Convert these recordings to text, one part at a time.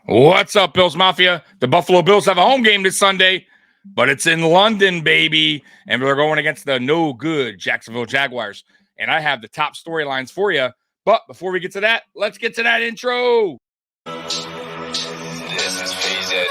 What's up, Bills Mafia? The Buffalo Bills have a home game this Sunday, but it's in London, baby. And they're going against the no good Jacksonville Jaguars. And I have the top storylines for you. But before we get to that, let's get to that intro. This is VZ Music.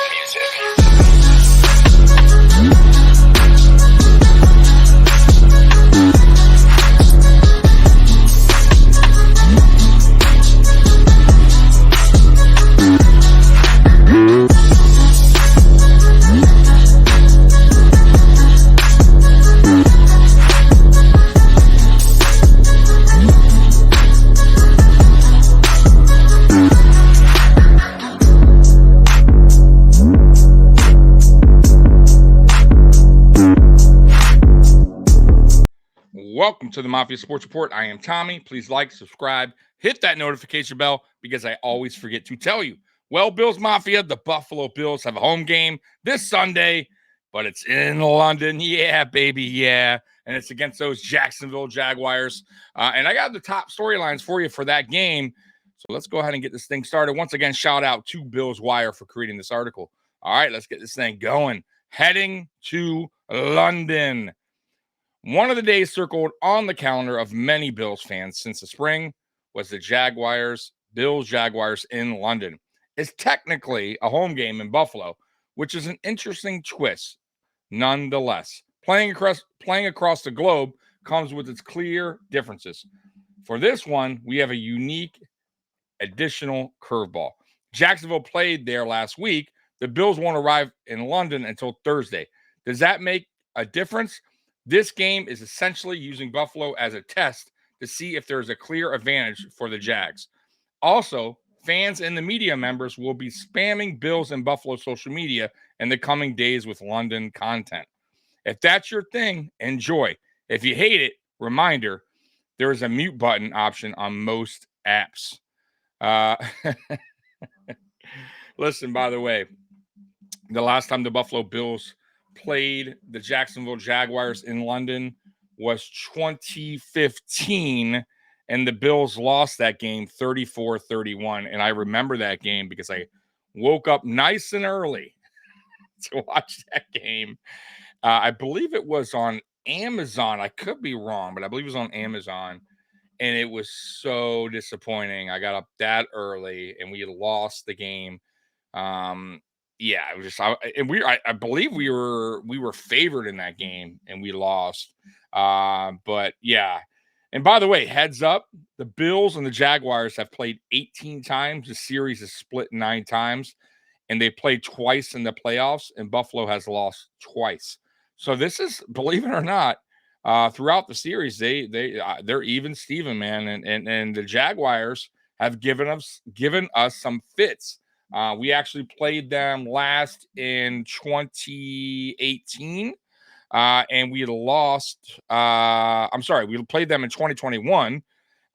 Welcome to the Mafia Sports Report. I am Tommy. Please like, subscribe, hit that notification bell because I always forget to tell you. Well, Bills Mafia, the Buffalo Bills have a home game this Sunday, but it's in London. Yeah, baby, yeah. And it's against those Jacksonville Jaguars. And I got the top storylines for you for that game. So let's go ahead and get this thing started. Once again, shout out to Bills Wire for creating this article. All right, let's get this thing going. Heading to London. One of the days circled on the calendar of many Bills fans since the spring was the Bills Jaguars in London. It's technically a home game in Buffalo, which is an interesting twist. Nonetheless, playing across the globe comes with its clear differences. For this one, we have a unique additional curveball. Jacksonville played there last week. The Bills won't arrive in London until Thursday. Does that make a difference? This game is essentially using Buffalo as a test to see if there's a clear advantage for the Jags. Also, fans and the media members will be spamming Bills and Buffalo social media in the coming days with London content. If that's your thing, enjoy. If you hate it, reminder, there is a mute button option on most apps. Listen, by the way, the last time the Buffalo Bills played the Jacksonville Jaguars in London was 2015, and the Bills lost that game 34-31. And I remember that game because I woke up nice and early to watch that game. I believe it was on Amazon. I could be wrong, but I believe it was on Amazon. And it was so disappointing. I got up that early, and we lost the game. Yeah, it was just I believe we were favored in that game and we lost. But yeah. And by the way, heads up, the Bills and the Jaguars have played 18 times. The series is split 9 times, and they played twice in the playoffs, and Buffalo has lost twice. So this is, believe it or not, throughout the series, they're even Steven, man, and the Jaguars have given us some fits. We actually played them last in 2018, and we lost. We played them in 2021,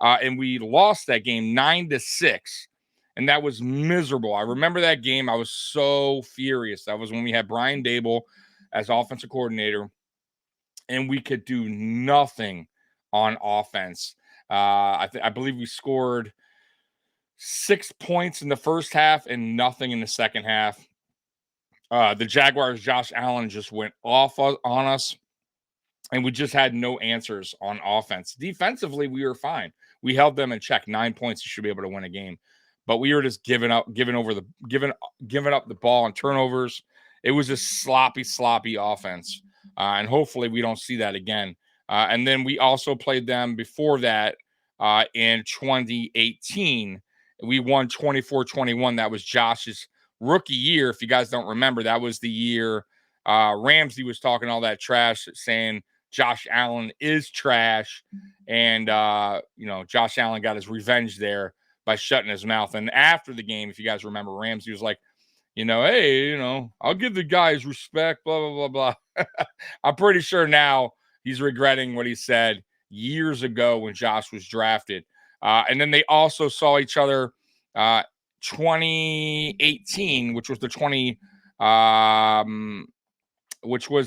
and we lost that game 9-6, and that was miserable. I remember that game. I was so furious. That was when we had Brian Daboll as offensive coordinator, and we could do nothing on offense. I believe we scored 6 points in the first half and nothing in the second half. The Jaguars, Josh Allen just went off on us, and we just had no answers on offense. Defensively, we were fine. We held them in check. 9 points, you should be able to win a game. But we were just giving up the ball on turnovers. It was just sloppy offense. And hopefully we don't see that again. And then we also played them before that in 2018. We won 24-21. That was Josh's rookie year. If you guys don't remember, that was the year Ramsey was talking all that trash, saying Josh Allen is trash. And, Josh Allen got his revenge there by shutting his mouth. And after the game, if you guys remember, Ramsey was like, hey, I'll give the guys respect, blah, blah, blah, blah. I'm pretty sure now he's regretting what he said years ago when Josh was drafted. And then they also saw each other 2018, which was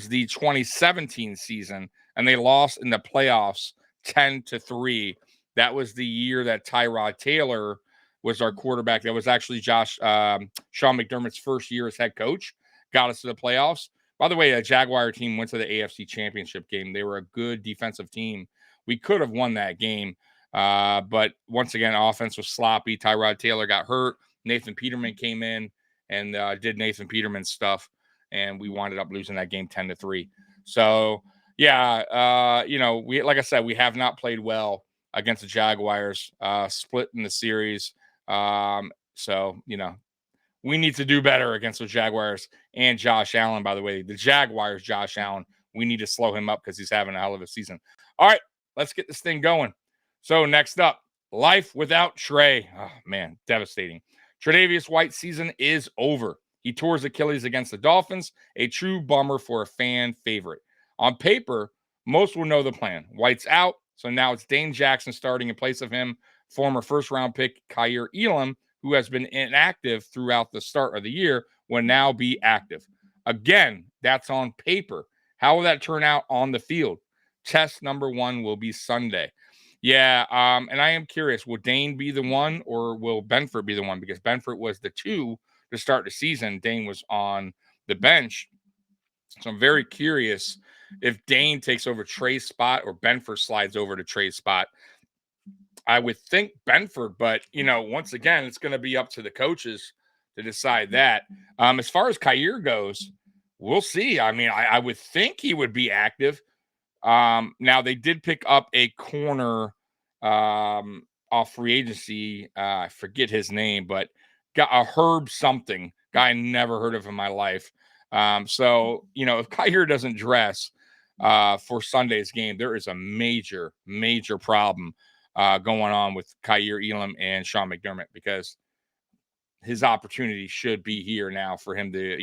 the 2017 season, and they lost in the playoffs 10-3. That was the year that Tyrod Taylor was our quarterback. That was actually Sean McDermott's first year as head coach. Got us to the playoffs. By the way, a Jaguar team went to the AFC Championship game. They were a good defensive team. We could have won that game. But once again, offense was sloppy. Tyrod Taylor got hurt. Nathan Peterman came in and did Nathan Peterman stuff. And we wound up losing that game 10-3. So, yeah, like I said, we have not played well against the Jaguars, split in the series. So, we need to do better against the Jaguars and Josh Allen, by the way. The Jaguars, Josh Allen, we need to slow him up because he's having a hell of a season. All right, let's get this thing going. So next up, life without Trey. Oh, man, devastating. Tre'Davious White's season is over. He tore his Achilles against the Dolphins, a true bummer for a fan favorite. On paper, most will know the plan. White's out, so now it's Dane Jackson starting in place of him. Former first-round pick Kaiir Elam, who has been inactive throughout the start of the year, will now be active. Again, that's on paper. How will that turn out on the field? Test number 1 will be Sunday. Yeah, and I am curious, will Dane be the one or will Benford be the one? Because Benford was the 2 to start the season. Dane was on the bench. So I'm very curious if Dane takes over Trey's spot or Benford slides over to Trey's spot. I would think Benford, but, once again, it's going to be up to the coaches to decide that. As far as Kaiir goes, we'll see. I mean, I would think he would be active. Now, they did pick up a corner off free agency. I forget his name, but got a Herb something. Guy I never heard of in my life. So, if Kaiir doesn't dress for Sunday's game, there is a major, major problem going on with Kaiir Elam and Sean McDermott, because his opportunity should be here now for him to,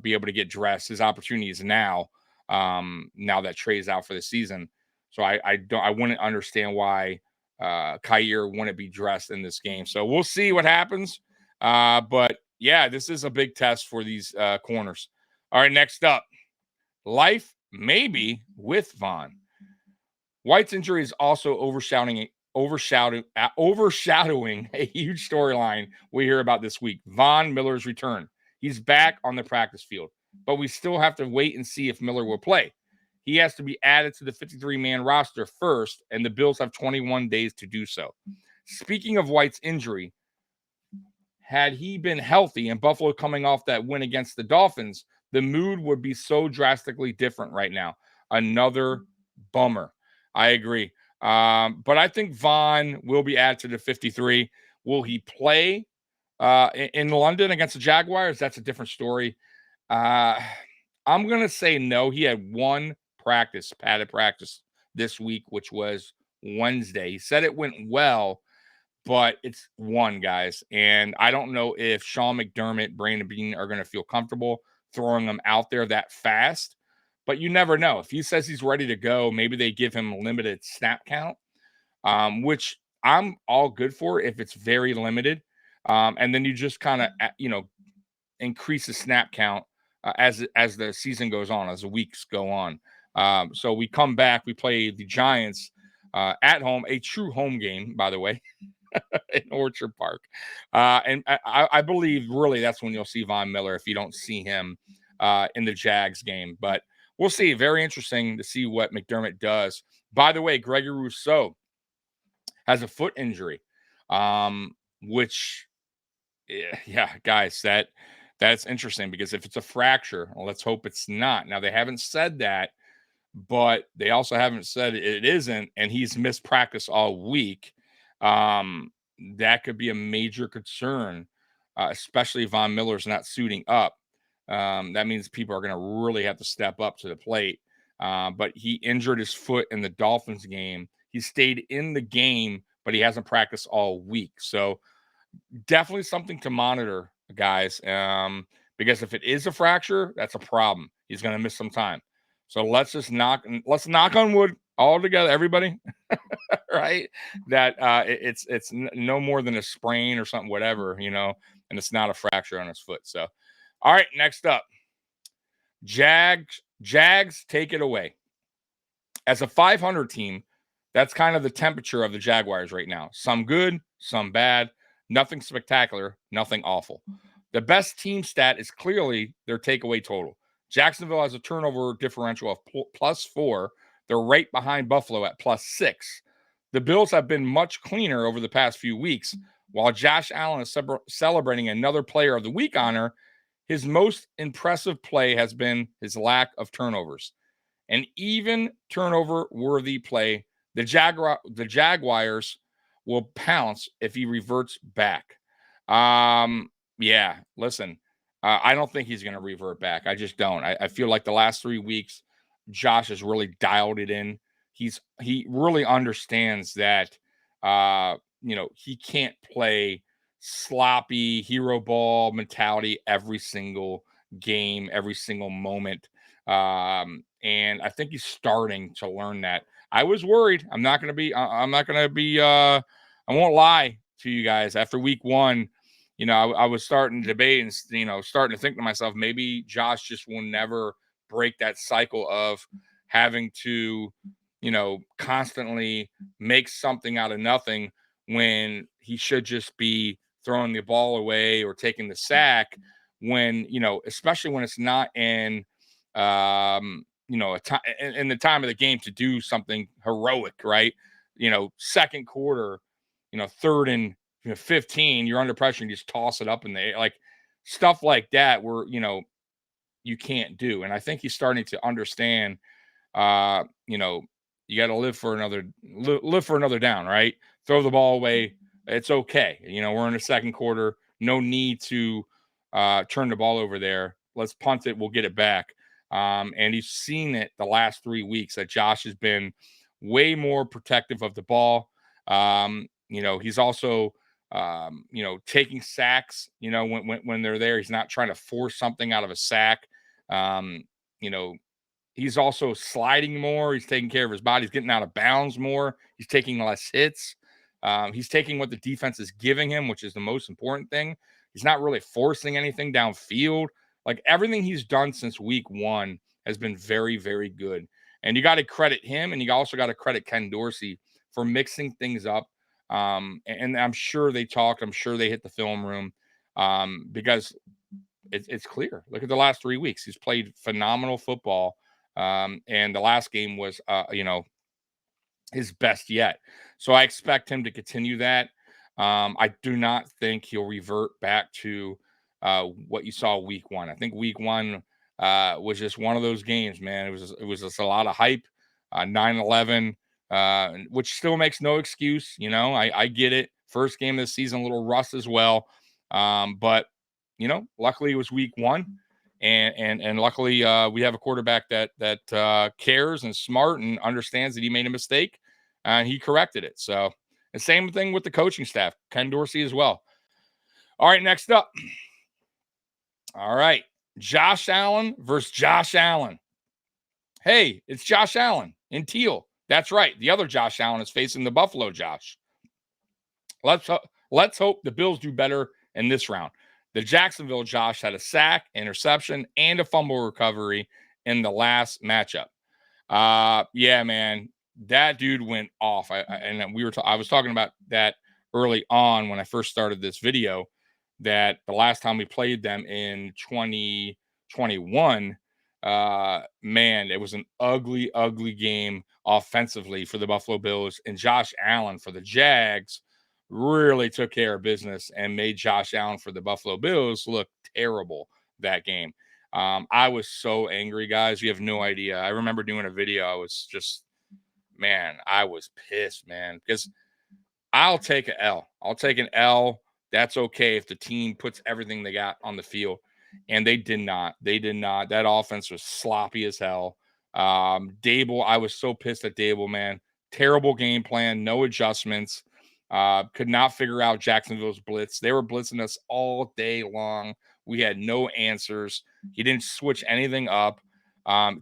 be able to get dressed. His opportunity is now that Trey's out for the season. So I wouldn't understand why Kaiir wouldn't be dressed in this game. So we'll see what happens. But yeah, this is a big test for these corners. All right, next up, life maybe with Von. White's injury is also overshadowing a huge storyline we hear about this week. Von Miller's return. He's back on the practice field, but we still have to wait and see if Miller will play. He has to be added to the 53-man roster first, and the Bills have 21 days to do so. Speaking of White's injury, had he been healthy and Buffalo coming off that win against the Dolphins, the mood would be so drastically different right now. Another bummer. I agree. But I think Von will be added to the 53. Will he play in London against the Jaguars? That's a different story. I'm going to say no. He had one padded practice this week, which was Wednesday. He said it went well, but it's one, guys. And I don't know if Sean McDermott, Brandon Beane are going to feel comfortable throwing him out there that fast. But you never know. If he says he's ready to go, maybe they give him a limited snap count, which I'm all good for if it's very limited. And then you just kind of, increase the snap count as the season goes on, as the weeks go on. So we come back, we play the Giants at home, a true home game, by the way, in Orchard Park. And I believe really that's when you'll see Von Miller if you don't see him in the Jags game. But we'll see. Very interesting to see what McDermott does. By the way, Gregory Rousseau has a foot injury, which, yeah, guys, that's interesting, because if it's a fracture, well, let's hope it's not. Now, they haven't said that, but they also haven't said it isn't, and he's missed practice all week. That could be a major concern, especially if Von Miller's not suiting up. That means people are going to really have to step up to the plate. But he injured his foot in the Dolphins game. He stayed in the game, but he hasn't practiced all week. So definitely something to monitor, guys. Because if it is a fracture, that's a problem. He's going to miss some time. So let's knock on wood all together, everybody, right? That it's no more than a sprain or something, whatever, and it's not a fracture on his foot. So, all right, next up, Jags take it away. As a 500 team, that's kind of the temperature of the Jaguars right now. Some good, some bad, nothing spectacular, nothing awful. The best team stat is clearly their takeaway total. Jacksonville has a turnover differential of +4. They're right behind Buffalo at +6. The Bills have been much cleaner over the past few weeks. While Josh Allen is celebrating another Player of the Week honor, his most impressive play has been his lack of turnovers. An even turnover-worthy play, the Jaguars will pounce if he reverts back. Yeah, listen, I don't think he's going to revert back. I just don't. I feel like the last 3 weeks, Josh has really dialed it in. He really understands that, he can't play sloppy hero ball mentality every single game, every single moment. And I think he's starting to learn that. I was worried. I'm not going to be. I won't lie to you guys. After week 1, I was starting to debate and starting to think to myself, maybe Josh just will never break that cycle of having to, constantly make something out of nothing when he should just be throwing the ball away or taking the sack when, especially when it's not in, a time in the time of the game to do something heroic, right? Second quarter, third and 15, you're under pressure and you just toss it up in the air, like stuff like that where, you can't do. And I think he's starting to understand, you know, you got to live for another down, right? Throw the ball away. It's okay. We're in the second quarter. No need to turn the ball over there. Let's punt it. We'll get it back. And he's seen it the last 3 weeks that Josh has been way more protective of the ball. He's also, taking sacks, when they're there. He's not trying to force something out of a sack. Um, you know, he's also sliding more. He's taking care of his body. He's getting out of bounds more. He's taking less hits. He's taking what the defense is giving him, which is the most important thing. He's not really forcing anything downfield. Like everything he's done since week 1 has been very, very good. And you got to credit him, and you also got to credit Ken Dorsey for mixing things up. And I'm sure they talked. I'm sure they hit the film room because it's clear. Look at the last 3 weeks. He's played phenomenal football. And the last game was, his best yet. So I expect him to continue that. I do not think he'll revert back to what you saw week 1. I think week 1 was just one of those games, man. It was just a lot of hype. 9-11, which still makes no excuse. I get it. First game of the season, a little rust as well. But luckily it was week 1. And luckily we have a quarterback that cares and smart and understands that he made a mistake and he corrected it. So the same thing with the coaching staff, Ken Dorsey as well. All right, next up. All right, Josh Allen versus Josh Allen. Hey, it's Josh Allen in teal. That's right. The other Josh Allen is facing the Buffalo Josh. Let's hope the Bills do better in this round. The Jacksonville Josh had a sack, interception, and a fumble recovery in the last matchup. Yeah, man, that dude went off. I was talking about that early on when I first started this video, that the last time we played them in 2021, man, it was an ugly, ugly game offensively for the Buffalo Bills, and Josh Allen for the Jags really took care of business and made Josh Allen for the Buffalo Bills look terrible that game. I was so angry, guys. You have no idea. I remember doing a video. I was just, man, I was pissed, man, because I'll take an L. I'll take an L. That's okay if the team puts everything they got on the field. And they did not. They did not. That offense was sloppy as hell. Dable, I was so pissed at Dable, man. Terrible game plan, no adjustments. Could not figure out Jacksonville's blitz. They were blitzing us all day long. We had no answers. He didn't switch anything up.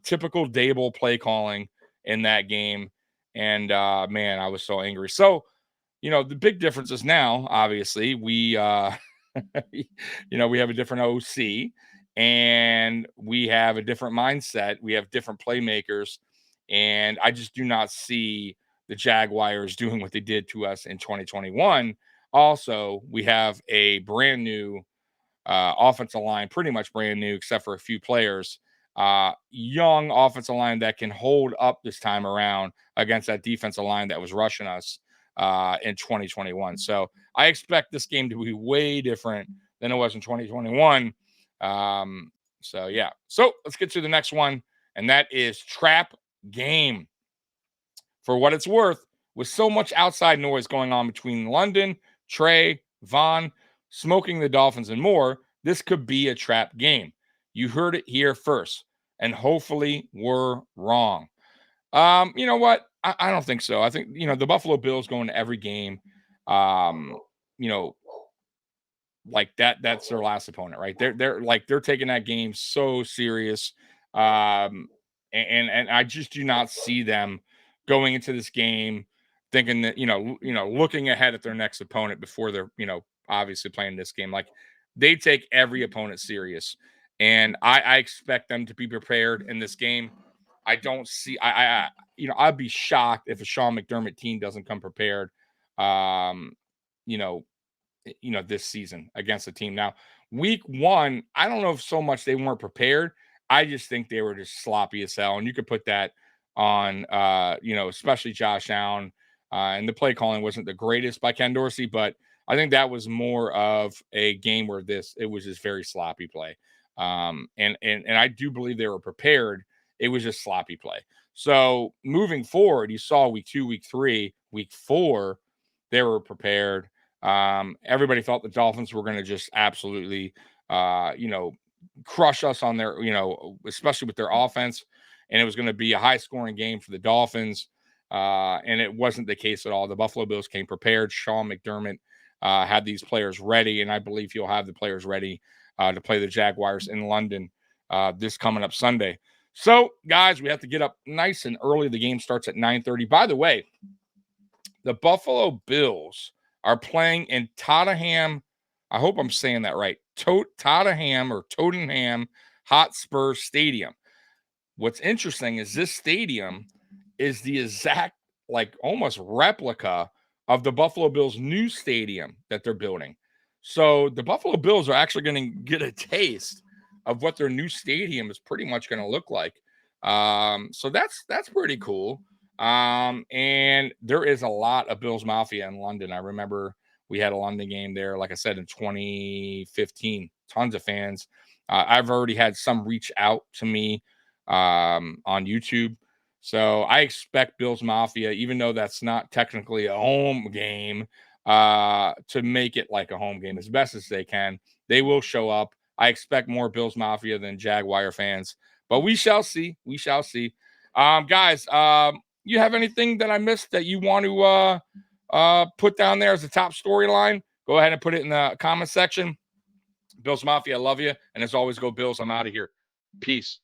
Typical Dable play calling in that game. And man, I was so angry. So, the big difference is now, obviously, we we have a different OC and we have a different mindset. We have different playmakers. And I just do not see the Jaguars doing what they did to us in 2021 Also, we have a brand new offensive line, pretty much brand new, except for a few players. Young offensive line that can hold up this time around against that defensive line that was rushing us in 2021. So I expect this game to be way different than it was in 2021. So yeah. So let's get to the next one, and that is trap game. For what it's worth, with so much outside noise going on between London, Trey, Vaughn, smoking the Dolphins, and more, this could be a trap game. You heard it here first, and hopefully we're wrong. You know what? I don't think so. I think, the Buffalo Bills go into every game. Um, you know, like that's their last opponent, right? They're taking that game so serious. And I just do not see them going into this game thinking that, looking ahead at their next opponent before they're, obviously playing this game. Like, they take every opponent serious. And I expect them to be prepared in this game. I don't see I'd be shocked if a Sean McDermott team doesn't come prepared. Um, you know, this season against the team. Now, week one, I don't know if so much they weren't prepared. I just think they were just sloppy as hell. And you could put that on, especially Josh Allen. And the play calling wasn't the greatest by Ken Dorsey, but I think that was more of a game where it was just very sloppy play. And I do believe they were prepared. It was just sloppy play. So moving forward, you saw week 2, week 3, week 4, they were prepared. Everybody felt the Dolphins were going to just absolutely, crush us on their, especially with their offense. And it was going to be a high scoring game for the Dolphins. And it wasn't the case at all. The Buffalo Bills came prepared. Sean McDermott had these players ready. And I believe he'll have the players ready to play the Jaguars in London this coming up Sunday. So, guys, we have to get up nice and early. The game starts at 9:30. By the way, the Buffalo Bills are playing in Tottenham. I hope I'm saying that right. Tottenham Hotspur Stadium. What's interesting is this stadium is the exact, like, almost replica of the Buffalo Bills' new stadium that they're building. So the Buffalo Bills are actually going to get a taste of what their new stadium is pretty much going to look like. So that's pretty cool. And there is a lot of Bills Mafia in London. I remember we had a London game there, like I said, in 2015. Tons of fans. I've already had some reach out to me on YouTube. So I expect Bills Mafia, even though that's not technically a home game, to make it like a home game as best as they can. They will show up. I expect more Bills Mafia than Jaguar fans, but we shall see. We shall see. Guys, you have anything that I missed that you want to put down there as a top storyline? Go ahead and put it in the comment section. Bills Mafia, I love you. And as always, go Bills. I'm out of here. Peace.